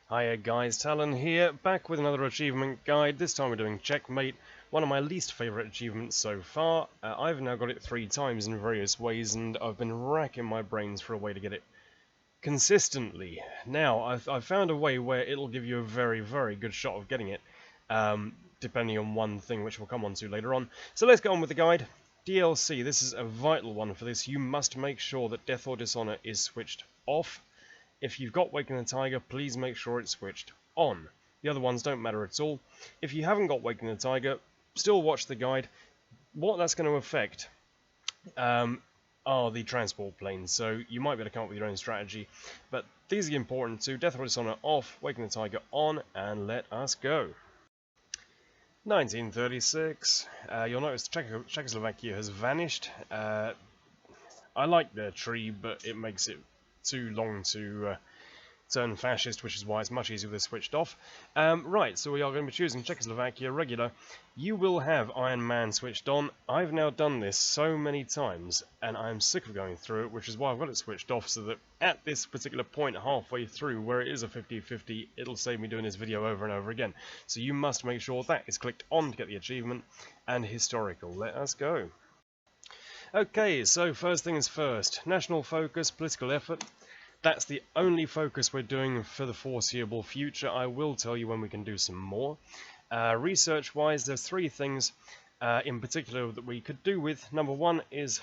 Hiya guys, Talon here, back with another achievement guide. This time we're doing Czechmate, one of my least favourite achievements so far. I've now got it 3 times in various ways and I've been racking my brains for a way to get it consistently. Now, I've found a way where it'll give you a very, very good shot of getting it, depending on one thing which we'll come on to later on. So let's get on with the guide. DLC, this is a vital one for this. You must make sure that Death or Dishonor is switched off. If you've got Waking the Tiger, please make sure it's switched on. The other ones don't matter at all. If you haven't got Waking the Tiger, still watch the guide. What that's going to affect are the transport planes, so you might be able to come up with your own strategy. But these are important too. Death or Dishonor off, Waking the Tiger on, and let us go. 1936. You'll notice Czechoslovakia has vanished. I like their tree, but it makes it too long to turn fascist, which is why it's much easier with this switched off. Right, so we are going to be choosing Czechoslovakia regular. You will have Iron Man switched on. I've now done this so many times, and I'm sick of going through it, which is why I've got it switched off, so that at this particular point halfway through, where it is a 50-50, it'll save me doing this video over and over again. So you must make sure that is clicked on to get the achievement, and historical. Let us go. Okay, so first things first, national focus, political effort. That's the only focus we're doing for the foreseeable future. I will tell you when we can do some more. Research-wise, there's 3 things in particular that we could do with. Number 1 is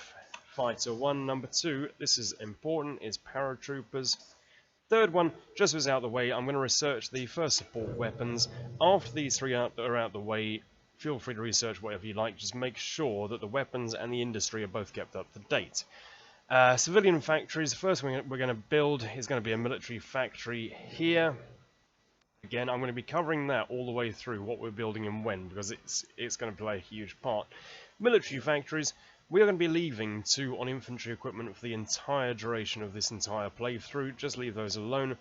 Fighter 1. Number 2, this is important, is Paratroopers. Third one, just was out of the way, I'm going to research the first support weapons. After these 3 are out the way, feel free to research whatever you like, just make sure that the weapons and the industry are both kept up to date. Civilian factories, the first one we're going to build is going to be a military factory here. Again, I'm going to be covering that all the way through, what we're building and when, because it's going to play a huge part. Military factories, we are going to be leaving 2 on infantry equipment for the entire duration of this entire playthrough, just leave those alone.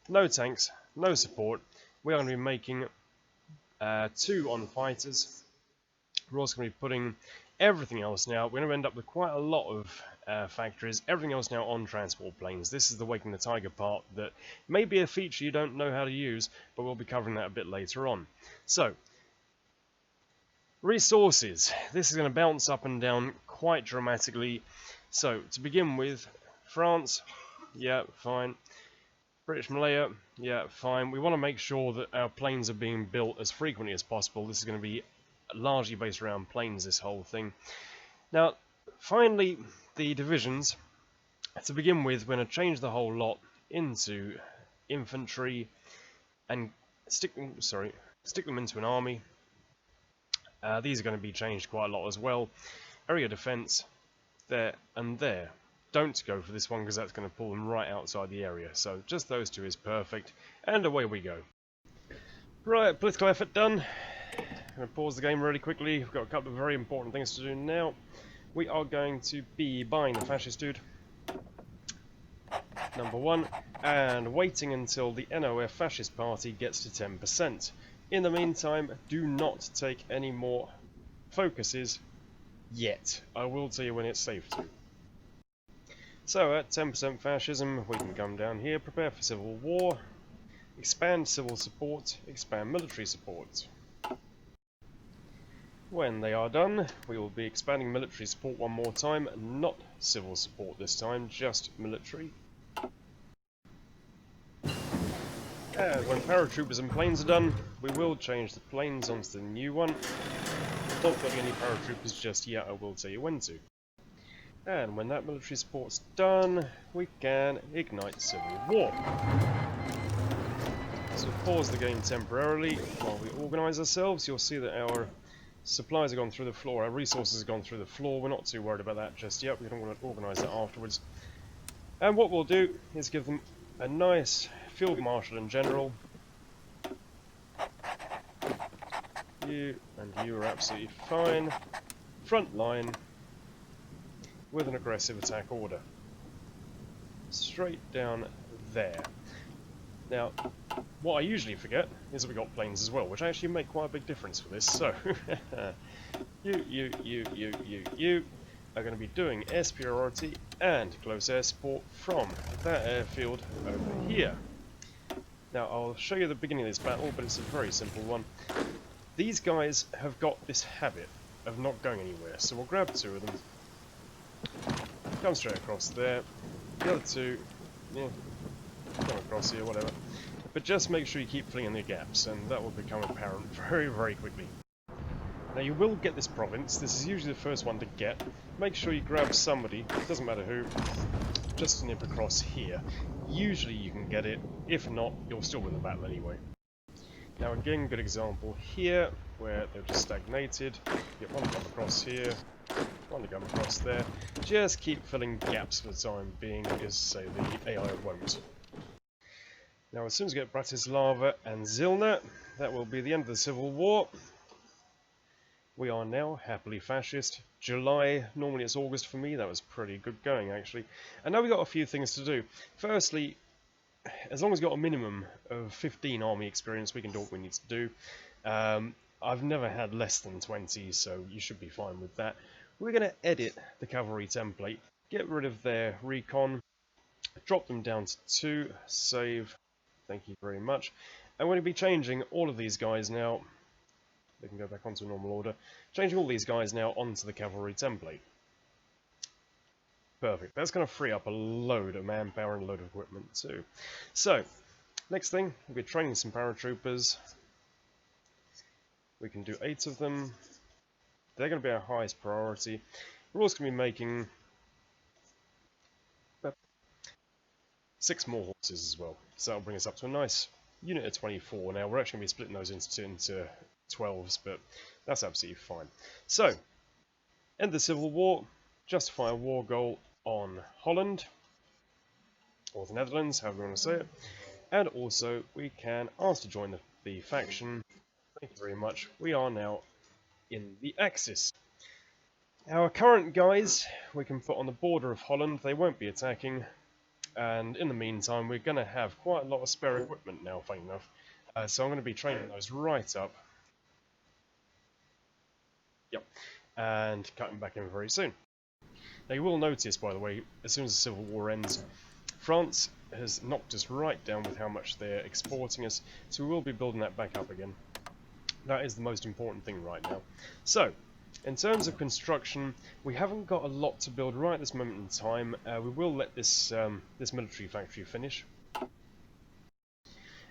No tanks, no support. We are going to be making 2 on fighters. We're also going to be putting everything else now. We're going to end up with quite a lot of factories. Everything else now on transport planes. This is the Waking the Tiger part that may be a feature you don't know how to use, but we'll be covering that a bit later on. So, resources. This is going to bounce up and down quite dramatically. So, to begin with, France, yeah, fine. British Malaya, yeah, fine. We want to make sure that our planes are being built as frequently as possible. This is going to be largely based around planes, this whole thing. Now, finally, the divisions. To begin with, we're going to change the whole lot into infantry and stick them into an army. These are going to be changed quite a lot as well. Area defense, there and there. Don't go for this one because that's going to pull them right outside the area. So just those 2 is perfect, and away we go. Right, political effort done. I'm going to pause the game really quickly. We've got a couple of very important things to do now. We are going to be buying the fascist dude, number 1, and waiting until the NOF fascist party gets to 10%. In the meantime, do not take any more focuses yet. I will tell you when it's safe to. So at 10% fascism, we can come down here, prepare for civil war, expand civil support, expand military support. When they are done, we will be expanding military support one more time, not civil support this time, just military. And when paratroopers and planes are done, we will change the planes onto the new one. Not got any paratroopers just yet, I will tell you when to. And when that military support's done, we can ignite civil war. So pause the game temporarily while we organise ourselves. You'll see that our supplies have gone through the floor, our resources have gone through the floor. We're not too worried about that just yet. We don't want to organise that afterwards. And what we'll do is give them a nice field marshal and general. You and you are absolutely fine. Front line with an aggressive attack order. Straight down there. Now, what I usually forget is that we got planes as well, which actually make quite a big difference for this. So, you are going to be doing air superiority and close air support from that airfield over here. Now I'll show you the beginning of this battle, but it's a very simple one. These guys have got this habit of not going anywhere, so we'll grab 2 of them, come straight across there, the other 2, yeah, come across here, whatever. But just make sure you keep filling in the gaps, and that will become apparent very, very quickly. Now you will get this province, this is usually the first one to get. Make sure you grab somebody, doesn't matter who, just nip across here. Usually you can get it, if not, you'll still win the battle anyway. Now again, good example here, where they've just stagnated. Get one to come across here, one to come across there. Just keep filling gaps for the time being, because say the AI won't. Now as soon as we get Bratislava and Zilna, that will be the end of the Civil War. We are now happily fascist. July, normally it's August for me, that was pretty good going actually. And now we've got a few things to do. Firstly, as long as we've got a minimum of 15 army experience, we can do what we need to do. I've never had less than 20, so you should be fine with that. We're going to edit the cavalry template, get rid of their recon, drop them down to 2, save, thank you very much. I'm going to be changing all of these guys now. They can go back onto normal order. Changing all these guys now onto the cavalry template. Perfect. That's going to free up a load of manpower and a load of equipment too. So, next thing, we'll be training some paratroopers. We can do 8 of them. They're going to be our highest priority. We're also going to be making 6 more horses as well. So that'll bring us up to a nice unit of 24. Now, we're actually going to be splitting those into 12s, but that's absolutely fine. So, end the Civil War, justify a war goal on Holland, or the Netherlands, however you want to say it, and also we can ask to join the faction. Thank you very much. We are now in the Axis. Our current guys we can put on the border of Holland. They won't be attacking, and in the meantime we're going to have quite a lot of spare equipment now, funny enough. So I'm going to be training those right up. Yep, and cutting back in very soon. Now you will notice, by the way, as soon as the Civil War ends, France has knocked us right down with how much they're exporting us, so we will be building that back up again. That is the most important thing right now. So, in terms of construction, we haven't got a lot to build right at this moment in time. We will let this military factory finish.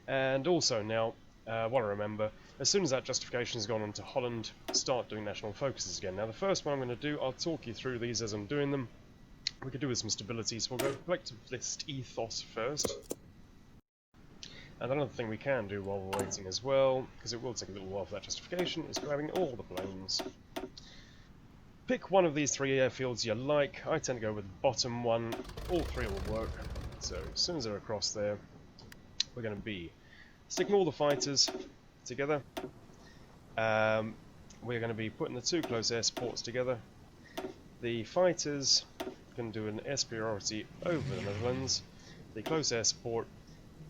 And also now, what I remember, as soon as that justification has gone on to Holland, start doing national focuses again. Now the first one I'm going to do, I'll talk you through these as I'm doing them. We could do with some stability, so we'll go collectivist ethos first. And another thing we can do while we're waiting as well, because it will take a little while for that justification, is grabbing all the planes. Pick one of these 3 airfields you like. I tend to go with the bottom one. All 3 will work. So as soon as they're across there, we're going to be sticking all the fighters together. We're going to be putting the 2 close air supports together. The fighters can do an air superiority over the Netherlands. The close air support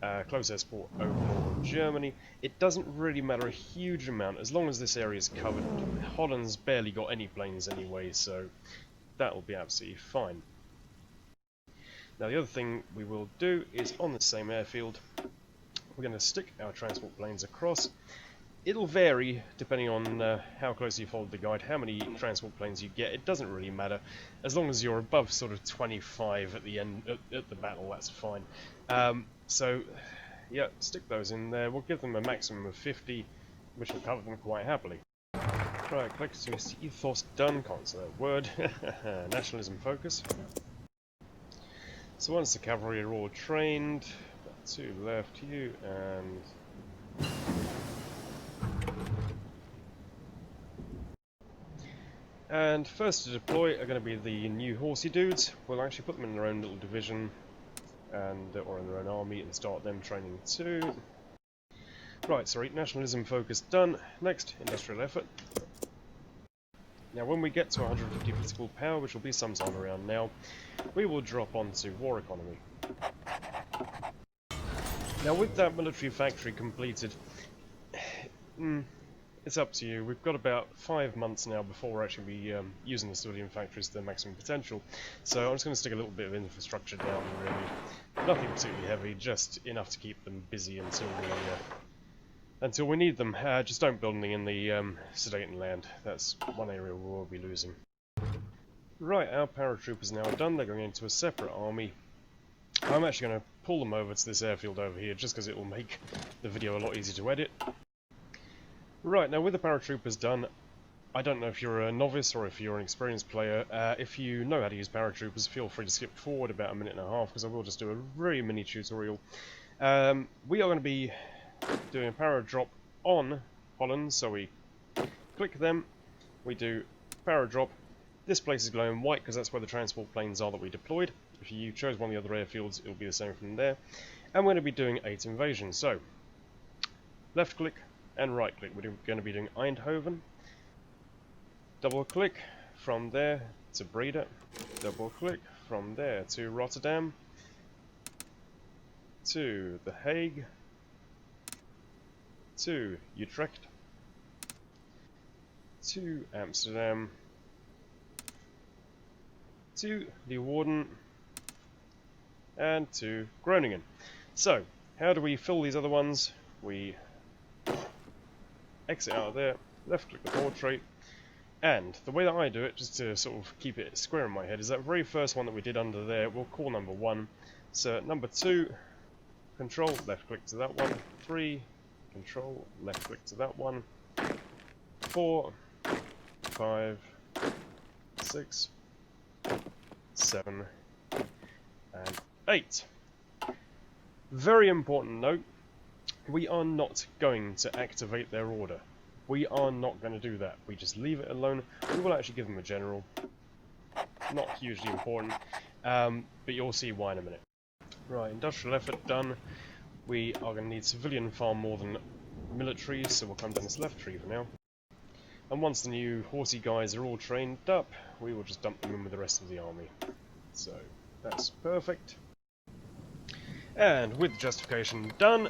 over Germany. It doesn't really matter a huge amount as long as this area is covered. Holland's barely got any planes anyway, so that will be absolutely fine. Now the other thing we will do is on the same airfield, we're going to stick our transport planes across. It'll vary depending on how closely you follow the guide, how many transport planes you get. It doesn't really matter. As long as you're above sort of 25 at the end, at the battle, that's fine. So, yeah, stick those in there. We'll give them a maximum of 50, which will cover them quite happily. Right, collectivist ethos done, can't say that word. Nationalism focus. So once the cavalry are all trained, 2 left, you and... And first to deploy are going to be the new horsey dudes. We'll actually put them in their own little division, and or in their own army, and start them training too. Right, sorry, nationalism focus done. Next, industrial effort. Now when we get to 150 political power, which will be sometime around now, we will drop onto war economy. Now with that military factory completed, it's up to you. We've got about 5 months now before we're actually be using the civilian factories to their maximum potential. So I'm just going to stick a little bit of infrastructure down really. Nothing particularly heavy, just enough to keep them busy until we need them. Just don't build anything in the Sudetenland land. That's one area we will be losing. Right, our paratroopers now are done. They're going into a separate army. I'm actually going to pull them over to this airfield over here, just because it will make the video a lot easier to edit. Right, now with the paratroopers done, I don't know if you're a novice or if you're an experienced player. If you know how to use paratroopers, feel free to skip forward about a minute and a half, because I will just do a very mini tutorial. We are going to be doing a paradrop on Holland, so we click them, we do paradrop. This place is glowing white because that's where the transport planes are that we deployed. If you chose one of the other airfields, it will be the same from there. And we're going to be doing 8 invasions. So, left click and right click. We're going to be doing Eindhoven. Double click from there to Breda. Double click from there to Rotterdam. To The Hague. To Utrecht. To Amsterdam. To Leeuwarden, and to Groningen. So, how do we fill these other ones? We exit out of there, left click the portrait, and the way that I do it, just to sort of keep it square in my head, is that very first one that we did under there, we'll call number 1. So, number 2, control, left click to that one, 3, control, left click to that one, 4, 5, 6, 7, and 8. Very important note, we are not going to activate their order. We are not going to do that. We just leave it alone. We will actually give them a general. Not hugely important, but you'll see why in a minute. Right, industrial effort done. We are going to need civilian far more than military, so we'll come down this left tree for now. And once the new horsey guys are all trained up, we will just dump them in with the rest of the army. So, that's perfect. And with the justification done,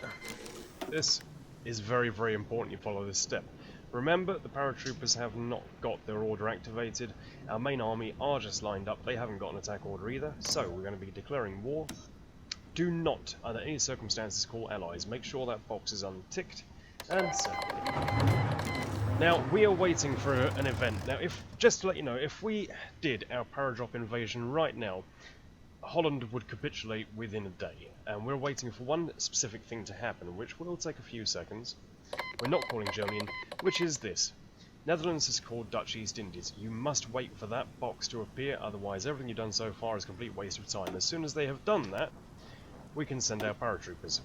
this is very, very important you follow this step. Remember, the paratroopers have not got their order activated. Our main army are just lined up. They haven't got an attack order either, so we're going to be declaring war. Do not, under any circumstances, call allies. Make sure that box is unticked, and send. Now, we are waiting for an event. Now, just to let you know, if we did our paradrop invasion right now, Holland would capitulate within a day. And we're waiting for one specific thing to happen, which will take a few seconds. We're not calling Germany in, which is this. Netherlands is called Dutch East Indies. You must wait for that box to appear, otherwise everything you've done so far is a complete waste of time. As soon as they have done that, we can send our paratroopers.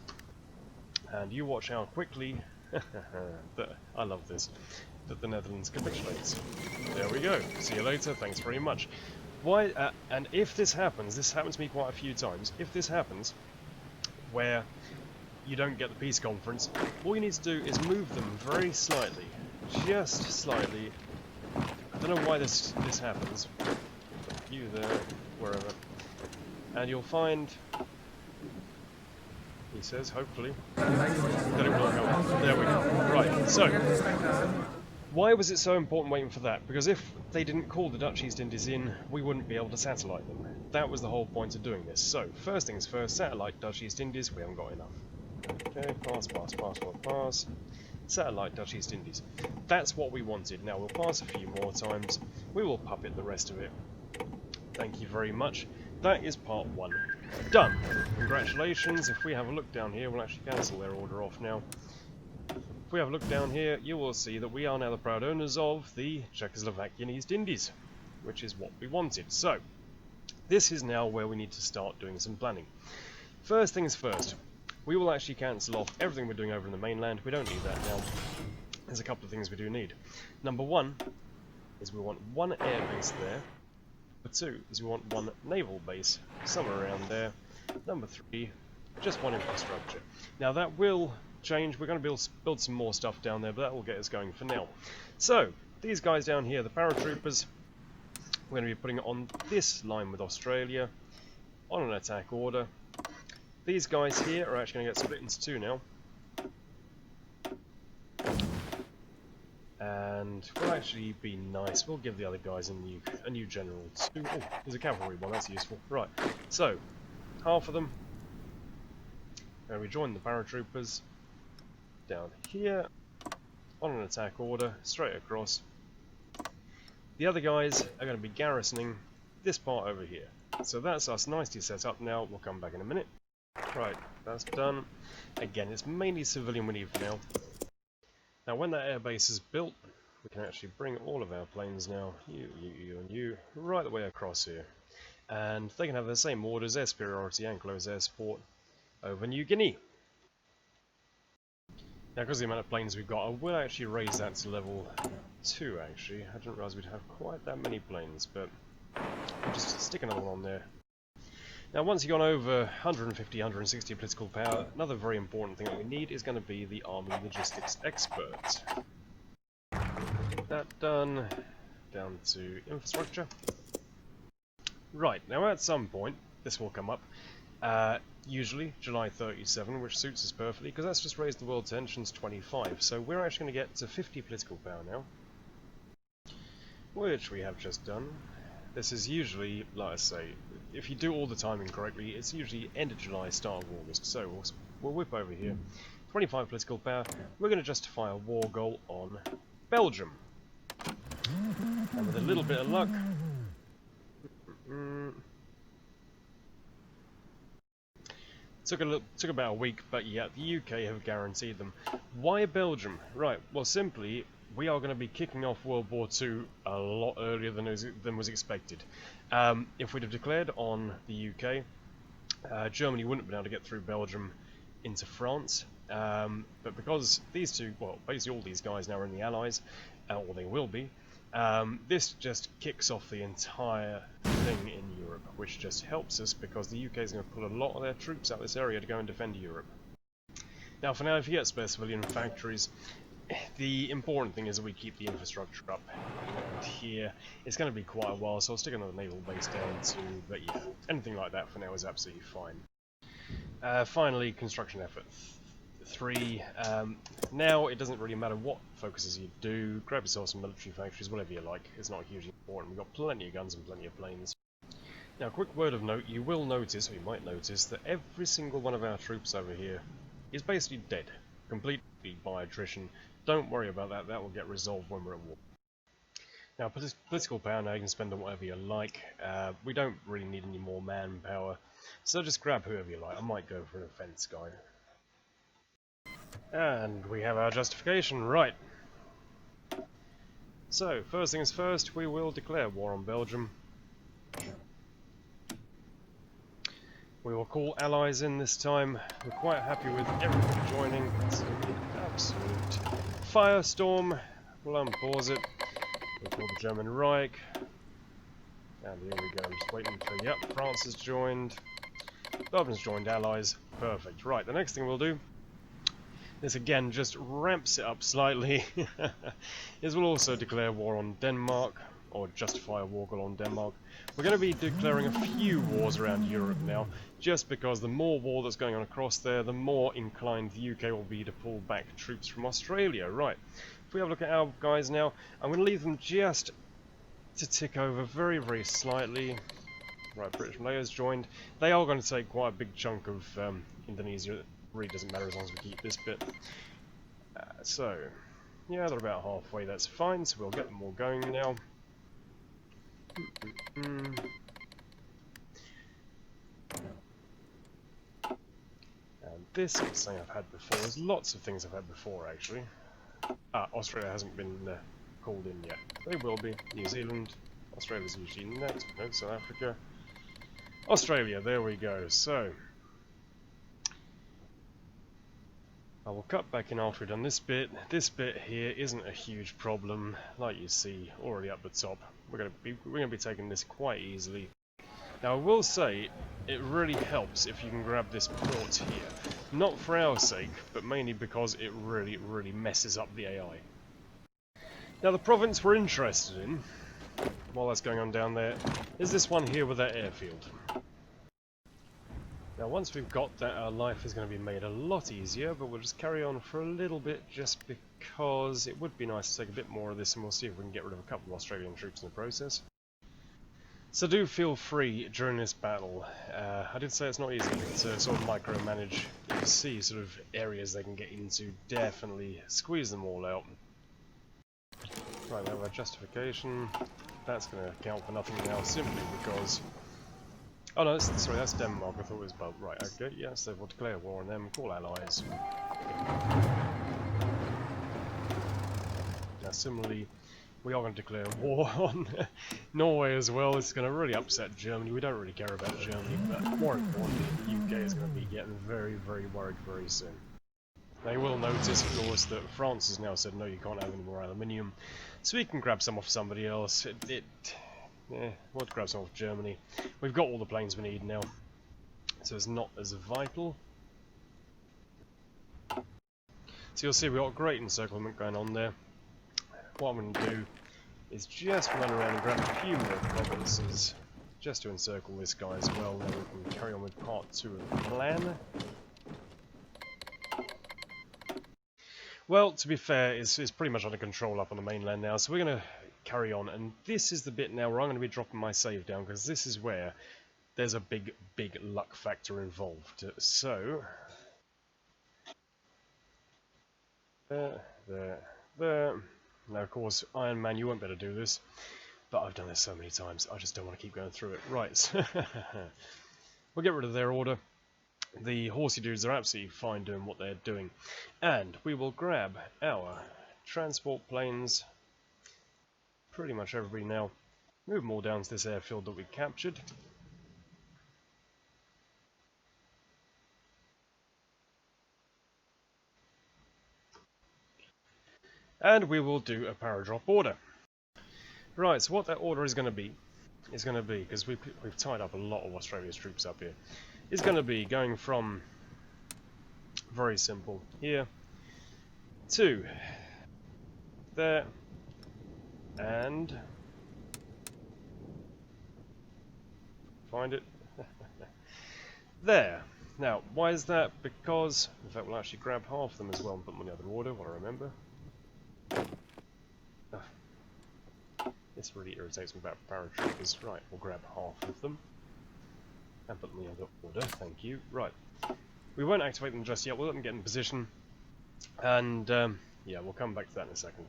And you watch how quickly... I love this. That the Netherlands capitulates. There we go. See you later. Thanks very much. Why? And if this happens to me quite a few times. If this happens, where you don't get the peace conference, all you need to do is move them very slightly, just slightly. I don't know why this happens. You there, wherever, and you'll find. He says, hopefully, that it will go. There we go. Right, so, why was it so important waiting for that? Because if they didn't call the Dutch East Indies in, we wouldn't be able to satellite them. That was the whole point of doing this. So, first things first, satellite Dutch East Indies, we haven't got enough. Okay, pass. Satellite Dutch East Indies. That's what we wanted. Now, we'll pass a few more times. We will puppet the rest of it. Thank you very much. That is part 1. Done. Congratulations. If we have a look down here, we'll actually cancel their order off now. If we have a look down here, you will see that we are now the proud owners of the Czechoslovakian East Indies, which is what we wanted. So, this is now where we need to start doing some planning. First things first, we will actually cancel off everything we're doing over in the mainland. We don't need that now. There's a couple of things we do need. Number 1 is we want 1 air base there. Number 2 is we want 1 naval base, somewhere around there. Number 3, just 1 infrastructure. Now that will change. We're going to build some more stuff down there, but that will get us going for now. So, these guys down here, the paratroopers, we're going to be putting it on this line with Australia, on an attack order. These guys here are actually going to get split into 2 now. And we'll actually be nice. We'll give the other guys a new general too. Oh, there's a cavalry one. That's useful. Right. So, half of them Now we join the paratroopers down here on an attack order, straight across. The other guys are going to be garrisoning this part over here. So that's us nicely set up now. We'll come back in a minute. Right, that's done. Again, it's mainly civilian we need for now. Now when that airbase is built, we can actually bring all of our planes now, you, and you, right the way across here. And they can have the same orders, air superiority and close air support over New Guinea. Now because of the amount of planes we've got, I will actually raise that to level 2 actually. I didn't realise we'd have quite that many planes, but I'll just stick another one on there. Now once you've gone over 150, 160 political power, another very important thing that we need is going to be the army logistics expert. That done, down to infrastructure. Right, now at some point, this will come up, usually July 37, which suits us perfectly, because that's just raised the world tensions 25, so we're actually going to get to 50 political power now, which we have just done. This is usually, like I say, if you do all the timing correctly, it's usually end of July, start of August, so we'll whip over here. 25 political power, we're going to justify a war goal on Belgium. And with a little bit of luck, took about a week, but yeah, the UK have guaranteed them. Why Belgium? Right, well simply, we are going to be kicking off World War II a lot earlier than was expected. If we'd have declared on the UK, Germany wouldn't have been able to get through Belgium into France. But because these two, well, basically all these guys now are in the Allies, or they will be, this just kicks off the entire thing in Europe, which just helps us because the UK is going to pull a lot of their troops out of this area to go and defend Europe. Now for now, if you get spare civilian factories, the important thing is that we keep the infrastructure up. And here, it's going to be quite a while, so I'll stick another naval base down too, but yeah, anything like that for now is absolutely fine. Finally, construction effort 3. Now it doesn't really matter what focuses you do, grab yourself some military factories, whatever you like, it's not hugely important. We've got plenty of guns and plenty of planes. Now, quick word of note, you will notice, or you might notice, that every single one of our troops over here is basically dead, completely by attrition. Don't worry about that, that will get resolved when we're at war. Now, political power, now you can spend on whatever you like. We don't really need any more manpower, so just grab whoever you like. I might go for an offence guy. And we have our justification, right. So, first things first, we will declare war on Belgium. We will call allies in this time. We're quite happy with everybody joining. It's an absolute firestorm. We'll unpause it. We'll call the German Reich. And here we go, I'm just waiting for, yep, France has joined. Belgium's joined allies. Perfect. Right, the next thing we'll do, this again just ramps it up slightly, is we'll also declare war on Denmark, or justify a war goal on Denmark. We're going to be declaring a few wars around Europe now, just because the more war that's going on across there, the more inclined the UK will be to pull back troops from Australia. Right, if we have a look at our guys now, I'm going to leave them just to tick over very, very slightly. Right, British Malaya's joined. They are going to take quite a big chunk of Indonesia. It really doesn't matter as long as we keep this bit. So, yeah, they're about halfway, that's fine, so we'll get them all going now. And this is something I've had before. There's lots of things I've had before, actually. Australia hasn't been called in yet. They will be. New Zealand. Australia's usually next. No, South Africa. Australia, there we go. So, I will cut back in after we've done this bit. This bit here isn't a huge problem, like you see already up the top. We're going to be taking this quite easily. Now I will say it really helps if you can grab this port here, not for our sake, but mainly because it really messes up the AI. Now the province we're interested in, while that's going on down there, is this one here with that airfield. Now once we've got that, our life is going to be made a lot easier, but we'll just carry on for a little bit just because it would be nice to take a bit more of this, and we'll see if we can get rid of a couple of Australian troops in the process. So do feel free during this battle. I did say it's not easy to sort of micromanage. If you see sort of areas they can get into, definitely squeeze them all out. Right, now our justification. That's going to count for nothing now, simply because... Oh no, sorry, that's Denmark. I thought it was Belgium. Right, okay, yes, they will declare war on them, call allies. Now, similarly, we are going to declare war on Norway as well. It's going to really upset Germany. We don't really care about Germany, but more importantly, the UK is going to be getting very, very worried very soon. Now, you will notice, of course, that France has now said, no, you can't have any more aluminium, so we can grab some off somebody else. We'll grab some off Germany. We've got all the planes we need now, so it's not as vital. So you'll see we've got a great encirclement going on there. What I'm going to do is just run around and grab a few more provinces, just to encircle this guy as well, then we can carry on with part 2 of the plan. Well, to be fair, it's pretty much under control up on the mainland now, so we're going to carry on, and this is the bit now where I'm going to be dropping my save down, because this is where there's a big luck factor involved. So, there. Now, of course, Iron Man, you won't be able to do this, but I've done this so many times, I just don't want to keep going through it. Right, we'll get rid of their order. The horsey dudes are absolutely fine doing what they're doing, and we will grab our transport planes, pretty much everybody now, move them all down to this airfield that we captured. And we will do a paradrop order. Right, so what that order is going to be, because we've tied up a lot of Australia's troops up here, is going to be going from, very simple, here, to there, and, find it, there. Now, why is that? Because, in fact, we'll actually grab half of them as well and put them in the other order, what I remember. This really irritates me about paratroopers. Right, we'll grab half of them and put them in the other order, thank you. Right, we won't activate them just yet, we'll let them get in position, and yeah, we'll come back to that in a second.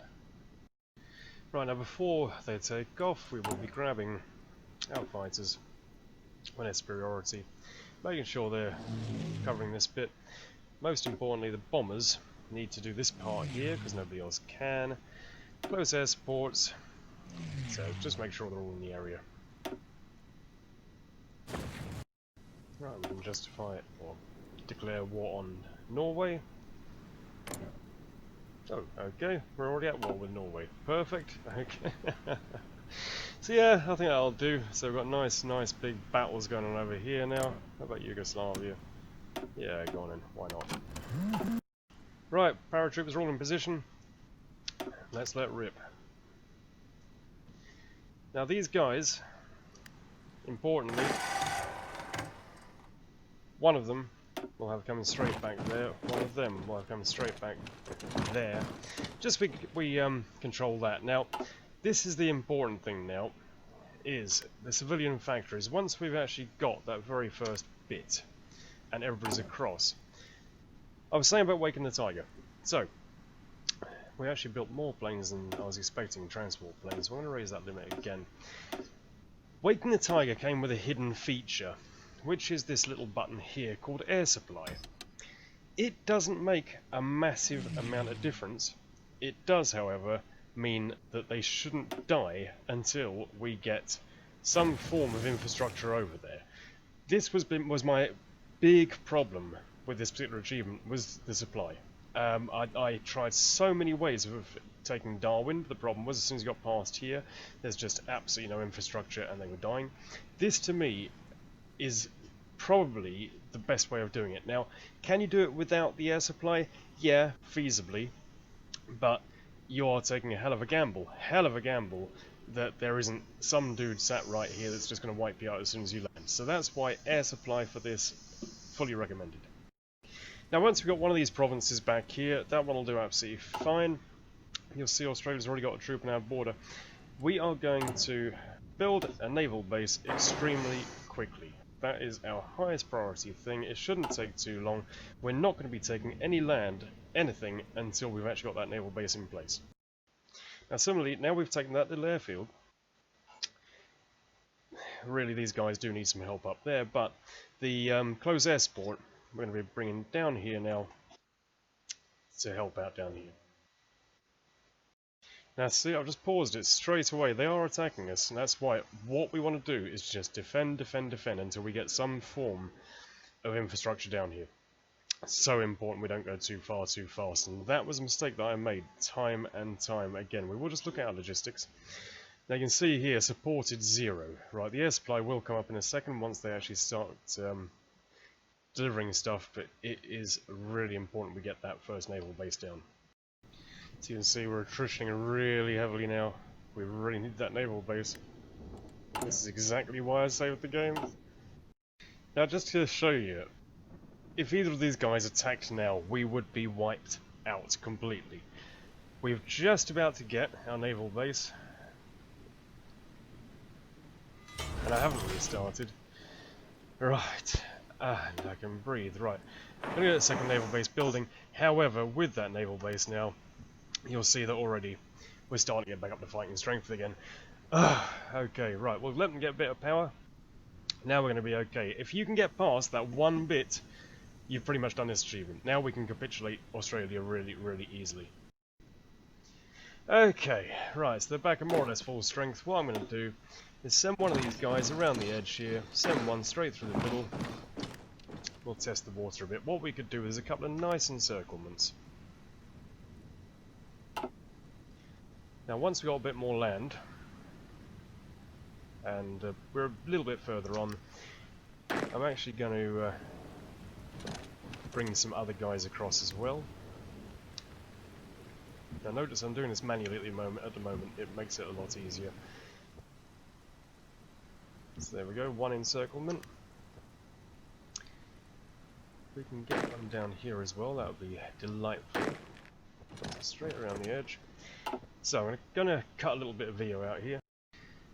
Right, now before they take off, we will be grabbing our fighters when their superiority, making sure they're covering this bit. Most importantly, the bombers need to do this part here, because nobody else can. Close air supports, so just make sure they're all in the area. Right, we can justify it, or declare war on Norway. Oh, okay, we're already at war with Norway. Perfect, okay. So yeah, I think that'll do. So we've got nice big battles going on over here now. How about Yugoslavia? Yeah, go on in, why not? Right, paratroopers are all in position. Let's let rip. Now these guys, importantly, one of them will have coming straight back there, one of them will have coming straight back there. Just we control that. Now, this is the important thing now, is the civilian factories. Once we've actually got that very first bit, and everybody's across, I was saying about Waking the Tiger. So, we actually built more planes than I was expecting, transport planes, so I'm going to raise that limit again. Waking the Tiger came with a hidden feature, which is this little button here called Air Supply. It doesn't make a massive amount of difference. It does, however, mean that they shouldn't die until we get some form of infrastructure over there. This was my big problem with this particular achievement, was the supply. I tried so many ways of taking Darwin, but the problem was as soon as you got past here, there's just absolutely no infrastructure and they were dying. This, to me, is probably the best way of doing it. Now, can you do it without the air supply? Yeah, feasibly, but you are taking a hell of a gamble that there isn't some dude sat right here that's just going to wipe you out as soon as you land. So that's why air supply for this, fully recommended. Now once we've got one of these provinces back here, that one will do absolutely fine. You'll see Australia's already got a troop on our border. We are going to build a naval base extremely quickly. That is our highest priority thing. It shouldn't take too long. We're not going to be taking any land, anything, until we've actually got that naval base in place. Now similarly, now we've taken that little airfield, really these guys do need some help up there, but the close air support we're going to be bringing down here now to help out down here. Now see, I've just paused it straight away. They are attacking us, and that's why what we want to do is just defend, defend, defend until we get some form of infrastructure down here. It's so important we don't go too far too fast, and that was a mistake that I made time and time again. We will just look at our logistics. Now you can see here, supported 0. Right, the air supply will come up in a second once they actually start delivering stuff, but it is really important we get that first naval base down. So you can see we're attritioning really heavily now. We really need that naval base. This is exactly why I saved the game. Now just to show you, if either of these guys attacked now, we would be wiped out completely. We're just about to get our naval base. And I haven't restarted. Right. And I can breathe. Right. I'm going to get a second naval base building. However, with that naval base now, you'll see that already we're starting to get back up to fighting strength again. Okay, right. Well, let them get a bit of power. Now we're going to be okay. If you can get past that one bit, you've pretty much done this achievement. Now we can capitulate Australia really, really easily. Okay, right. So they're back at more or less full strength. What I'm going to do is send one of these guys around the edge here. Send one straight through the middle. We'll test the water a bit. What we could do is a couple of nice encirclements. Now once we've got a bit more land, and we're a little bit further on, I'm actually going to bring some other guys across as well. Now notice I'm doing this manually at the moment, it makes it a lot easier. So there we go, one encirclement. We can get one down here as well, that would be delightful. Straight around the edge. So I'm going to cut a little bit of video out here.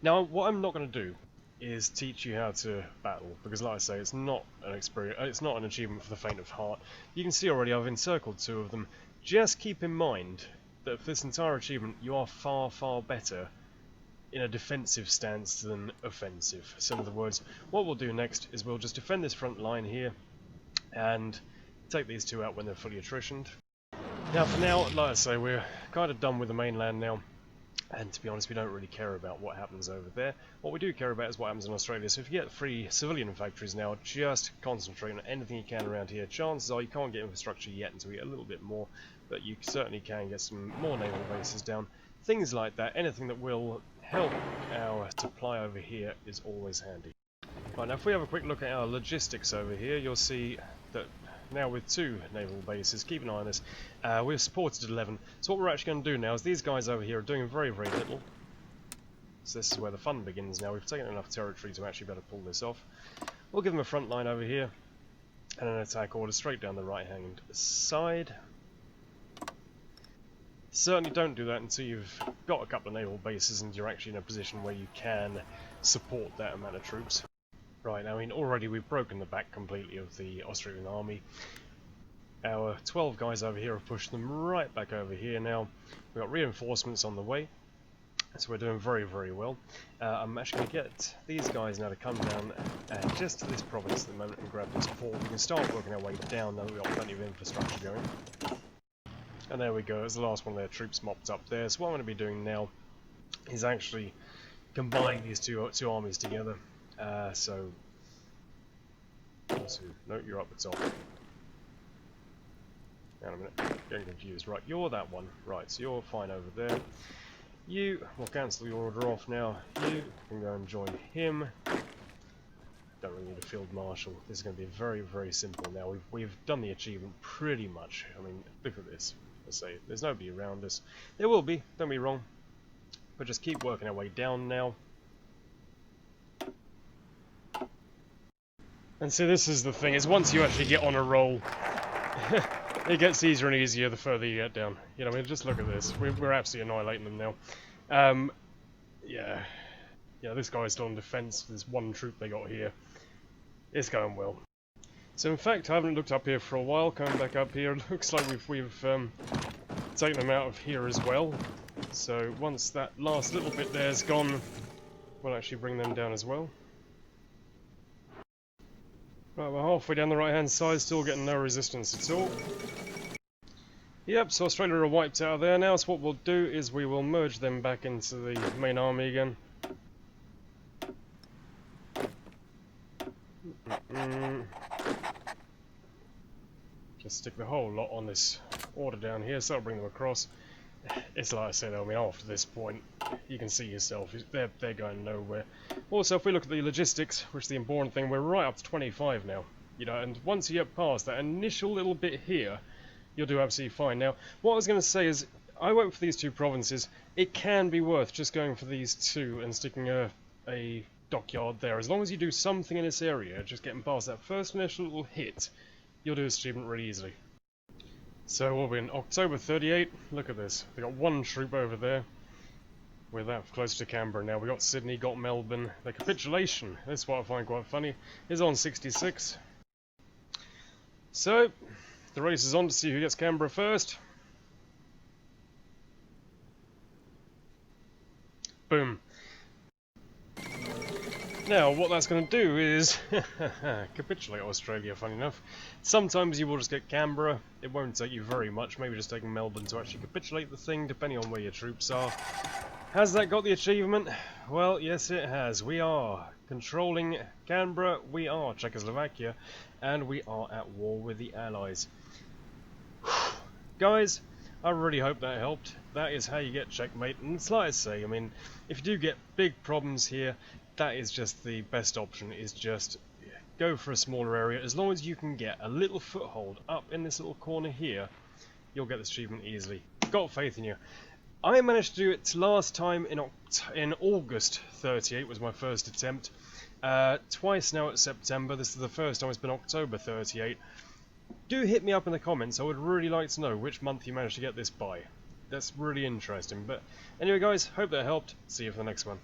Now what I'm not going to do is teach you how to battle, because like I say, it's not an experience, it's not an achievement for the faint of heart. You can see already I've encircled 2 of them. Just keep in mind that for this entire achievement you are far, far better in a defensive stance than offensive. So in other words, what we'll do next is we'll just defend this front line here and take these 2 out when they're fully attritioned. Now for now, like I say, we're kind of done with the mainland now, and to be honest we don't really care about what happens over there. What we do care about is what happens in Australia. So if you get 3 civilian factories now, just concentrate on anything you can around here. Chances are you can't get infrastructure yet until we get a little bit more, but you certainly can get some more naval bases down. Things like that, anything that will help our supply over here is always handy. Right, now if we have a quick look at our logistics over here, you'll see that now with 2 naval bases, keep an eye on this, we've supported 11. So what we're actually going to do now is these guys over here are doing very, very little. So this is where the fun begins now. We've taken enough territory to actually be able to pull this off. We'll give them a front line over here, and an attack order straight down the right-hand side. Certainly don't do that until you've got a couple of naval bases and you're actually in a position where you can support that amount of troops. Right, I mean already we've broken the back completely of the Australian army. Our 12 guys over here have pushed them right back over here now. We've got reinforcements on the way, so we're doing very, very well. I'm actually going to get these guys now to come down just to this province at the moment and grab this port. We can start working our way down now that we've got plenty of infrastructure going. And there we go, it's the last one of their troops mopped up there. So what I'm going to be doing now is actually combining these two armies together. No, you're up the top. Hang on a minute, getting confused. Right, you're that one. Right, so you're fine over there. You, we'll cancel your order off now. You can go and join him. Don't really need a field marshal. This is going to be very, very simple now. We've done the achievement pretty much. I mean, look at this. I say, there's nobody around us. There will be, don't be wrong. But just keep working our way down now. And so this is the thing, is once you actually get on a roll, it gets easier and easier the further you get down. You know, I mean, just look at this. We're absolutely annihilating them now. Yeah. yeah, this guy's still on defence. There's one troop they got here. It's going well. So in fact, I haven't looked up here for a while. Coming back up here, it looks like we've taken them out of here as well. So once that last little bit there's gone, we'll actually bring them down as well. Right, we're halfway down the right-hand side, still getting no resistance at all. Yep, so Australia are wiped out there now, so what we'll do is we will merge them back into the main army again. Just stick the whole lot on this order down here, so that'll bring them across. It's like I said, I mean, after this point, you can see yourself, they're going nowhere. Also, if we look at the logistics, which is the important thing, we're right up to 25 now. You know, and once you get past that initial little bit here, you'll do absolutely fine. Now, what I was going to say is, I went for these two provinces. It can be worth just going for these two and sticking a dockyard there. As long as you do something in this area, just getting past that first initial little hit, you'll do this achievement really easily. So we'll be in October 38. Look at this. They got one troop over there. We're that close to Canberra now. We got Sydney, got Melbourne. The capitulation, that's what I find quite funny, is on 66. So the race is on to see who gets Canberra first. Boom. Now, what that's going to do is capitulate Australia, funny enough. Sometimes you will just get Canberra. It won't take you very much, maybe just taking Melbourne to actually capitulate the thing, depending on where your troops are. Has that got the achievement? Well, yes it has. We are controlling Canberra, we are Czechoslovakia, and we are at war with the Allies. Guys, I really hope that helped. That is how you get checkmate, and it's like I say, I mean, if you do get big problems here, that is just the best option, is just go for a smaller area. As long as you can get a little foothold up in this little corner here, you'll get this achievement easily. Got faith in you. I managed to do it last time in August 38 was my first attempt. Twice now at September. This is the first time it's been October 38. Do hit me up in the comments. I would really like to know which month you managed to get this by. That's really interesting. But anyway guys, hope that helped. See you for the next one.